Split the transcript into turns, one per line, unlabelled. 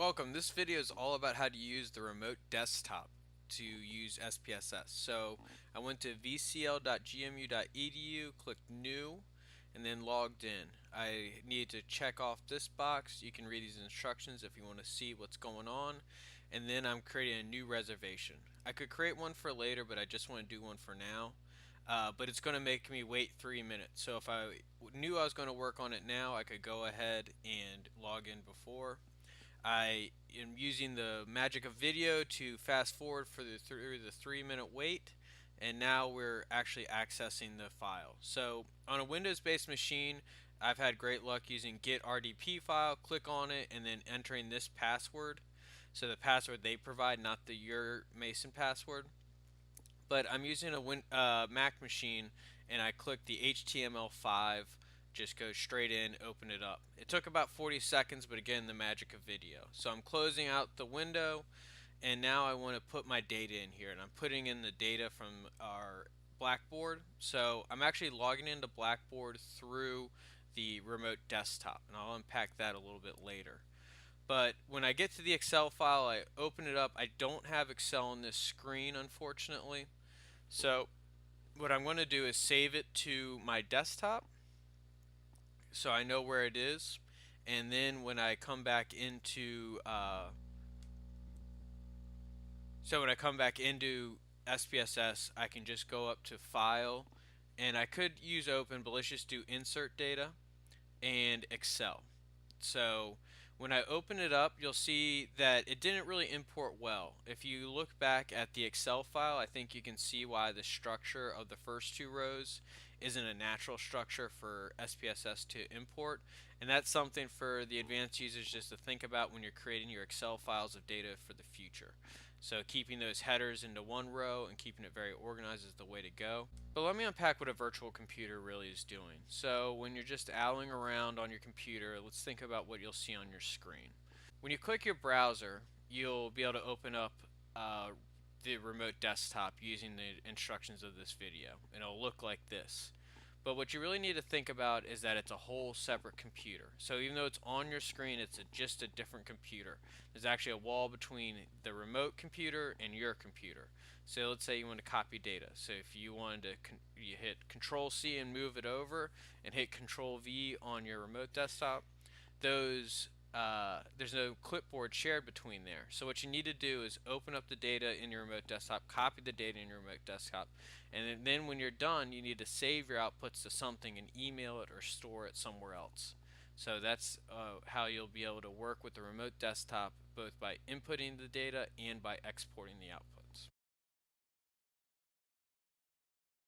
Welcome. This video is all about how to use the remote desktop to use SPSS. So I went to vcl.gmu.edu, clicked new, and then logged in. I need to check off this box. You can read these instructions if you want to see what's going on. And then I'm creating a new reservation. I could create one for later, but I just want to do one for now. But it's going to make me wait 3 minutes. So if I knew I was going to work on it now, I could go ahead and log in before. I am using the magic of video to fast forward through the 3 minute wait, and now we're actually accessing the file. So on a Windows-based machine, I've had great luck using get RDP file, click on it, and then entering this password. So the password they provide, not the your Mason password. But I'm using a Mac machine, and I click the HTML5, just go straight in, open it up. It took about 40 seconds, but again, the magic of video. So I'm closing out the window, and now I want to put my data in here, and I'm putting in the data from our Blackboard. So I'm actually logging into Blackboard through the remote desktop, and I'll unpack that a little bit later. But when I get to the Excel file, I open it up. I don't have Excel on this screen, unfortunately. So what I'm going to do is save it to my desktop so I know where it is, and then when I come back into SPSS, I can just go up to File, and I could use Open, but let's just do Insert Data and Excel. So when I open it up, you'll see that it didn't really import well. If you look back at the Excel file, I think you can see why the structure of the first two rows isn't a natural structure for SPSS to import. And that's something for the advanced users just to think about when you're creating your Excel files of data for the future. So keeping those headers into one row and keeping it very organized is the way to go. But let me unpack what a virtual computer really is doing. So when you're just owling around on your computer, let's think about what you'll see on your screen. When you click your browser, you'll be able to open up the remote desktop using the instructions of this video, and it'll look like this. But what you really need to think about is that it's a whole separate computer. So even though it's on your screen, it's just a different computer. There's actually a wall between the remote computer and your computer. So let's say you want to copy data. So if you wanted to, you hit Control C and move it over, and hit Control V on your remote desktop. There's no clipboard shared between there. So what you need to do is open up the data in your remote desktop, copy the data in your remote desktop, and then when you're done, you need to save your outputs to something and email it or store it somewhere else. So that's how you'll be able to work with the remote desktop, both by inputting the data and by exporting the output.